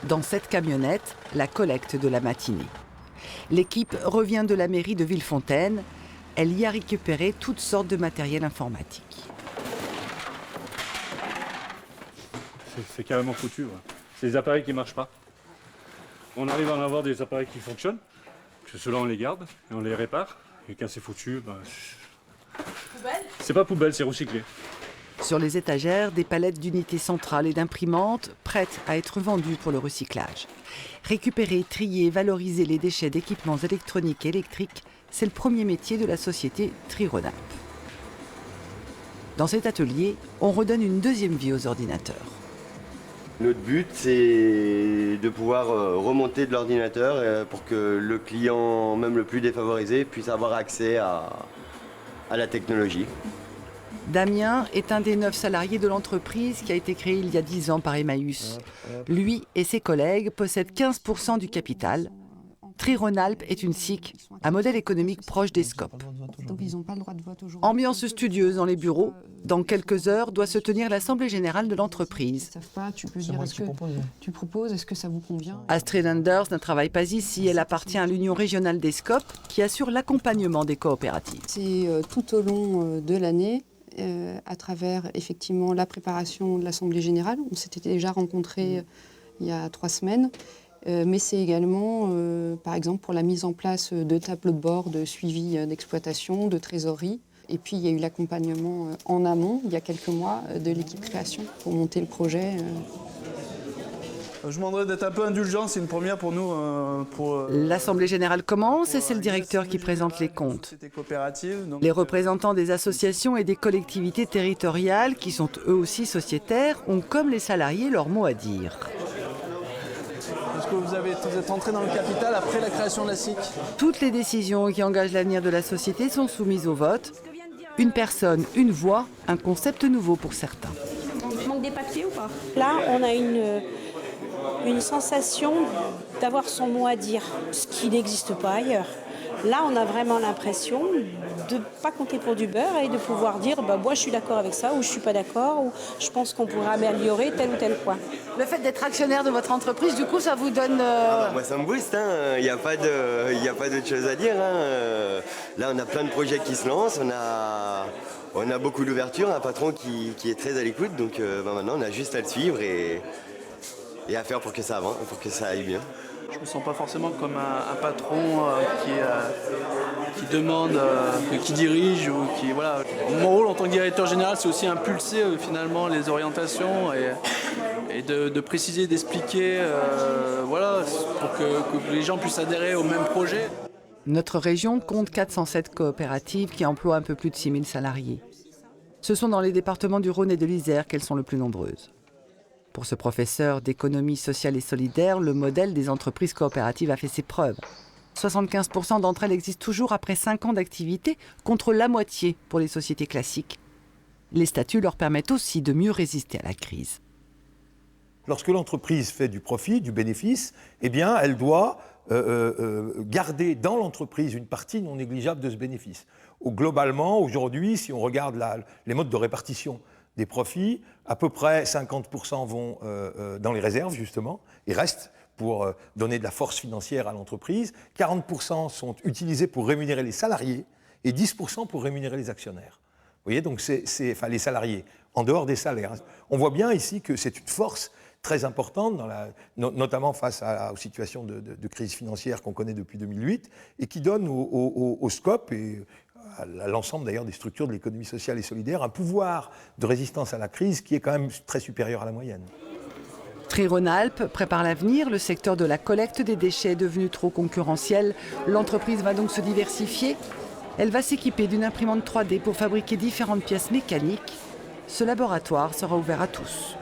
Dans cette camionnette, la collecte de la matinée. L'équipe revient de la mairie de Villefontaine. Elle y a récupéré toutes sortes de matériel informatique. C'est carrément foutu. Ouais. C'est des appareils qui ne marchent pas. On arrive à en avoir des appareils qui fonctionnent. Ceux-là, on les garde et on les répare. Et quand c'est foutu, c'est pas poubelle, c'est recyclé. Sur les étagères, des palettes d'unités centrales et d'imprimantes prêtes à être vendues pour le recyclage. Récupérer, trier, valoriser les déchets d'équipements électroniques et électriques, c'est le premier métier de la société Tri-Rhône-Alpes. Dans cet atelier, on redonne une deuxième vie aux ordinateurs. Notre but, c'est de pouvoir remonter de l'ordinateur pour que le client, même le plus défavorisé, puisse avoir accès à la technologie. Damien est un des 9 salariés de l'entreprise qui a été créée il y a 10 ans par Emmaüs. Lui et ses collègues possèdent 15% du capital. Tri-Rhône-Alpes est une SIC, un modèle économique proche des SCOP. Donc ils n'ont pas le droit de vote aujourd'hui. Ambiance studieuse dans les bureaux. Dans quelques heures doit se tenir l'assemblée générale de l'entreprise. Ils ne savent pas, tu peux dire est-ce que tu proposes, est-ce que ça vous convient? Astrid Anders ne travaille pas ici, elle appartient à l'Union régionale des SCOP qui assure l'accompagnement des coopératives. C'est tout au long de l'année, à travers effectivement la préparation de l'assemblée générale. On s'était déjà rencontrés il y a 3 semaines. Mais c'est également, par exemple, pour la mise en place de tableaux de bord de suivi d'exploitation, de trésorerie. Et puis, il y a eu l'accompagnement en amont, il y a quelques mois, de l'équipe création pour monter le projet. Je demanderais d'être un peu indulgent, c'est une première pour nous. L'Assemblée générale commence et c'est le directeur qui présente les comptes. Les représentants des associations et des collectivités territoriales, qui sont eux aussi sociétaires, ont comme les salariés leur mot à dire. Est-ce que vous êtes entré dans le capital après la création de la SIC? Toutes les décisions qui engagent l'avenir de la société sont soumises au vote. Une personne, une voix, un concept nouveau pour certains. Il manque des papiers ou pas? Là, on a une sensation d'avoir son mot à dire, ce qui n'existe pas ailleurs. Là, on a vraiment l'impression de ne pas compter pour du beurre et de pouvoir dire moi je suis d'accord avec ça ou je ne suis pas d'accord ou je pense qu'on pourrait améliorer tel ou tel point. Le fait d'être actionnaire de votre entreprise, du coup, ça vous donne... Moi, ça me booste, il n'y a pas d'autre chose à dire. Là, on a plein de projets qui se lancent, on a beaucoup d'ouverture, un patron qui est très à l'écoute, donc maintenant, on a juste à le suivre et à faire pour que ça avance, pour que ça aille bien. Je ne me sens pas forcément comme un patron qui demande, qui dirige ou qui voilà. Mon rôle en tant que directeur général, c'est aussi impulser finalement les orientations et de préciser, d'expliquer, pour que les gens puissent adhérer au même projet. Notre région compte 407 coopératives qui emploient un peu plus de 6000 salariés. Ce sont dans les départements du Rhône et de l'Isère qu'elles sont les plus nombreuses. Pour ce professeur d'économie sociale et solidaire, le modèle des entreprises coopératives a fait ses preuves. 75% d'entre elles existent toujours après 5 ans d'activité, contre la moitié pour les sociétés classiques. Les statuts leur permettent aussi de mieux résister à la crise. Lorsque l'entreprise fait du profit, du bénéfice, eh bien, elle doit garder dans l'entreprise une partie non négligeable de ce bénéfice. Globalement, aujourd'hui, si on regarde les modes de répartition des profits, à peu près 50% vont dans les réserves, justement, et restent pour donner de la force financière à l'entreprise. 40% sont utilisés pour rémunérer les salariés et 10% pour rémunérer les actionnaires. Vous voyez, donc les salariés, en dehors des salaires. On voit bien ici que c'est une force très importante, notamment face aux situations de crise financière qu'on connaît depuis 2008, et qui donne au SCOP et à l'ensemble d'ailleurs des structures de l'économie sociale et solidaire, un pouvoir de résistance à la crise qui est quand même très supérieur à la moyenne. Tri-Rhône-Alpes prépare l'avenir, le secteur de la collecte des déchets est devenu trop concurrentiel. L'entreprise va donc se diversifier. Elle va s'équiper d'une imprimante 3D pour fabriquer différentes pièces mécaniques. Ce laboratoire sera ouvert à tous.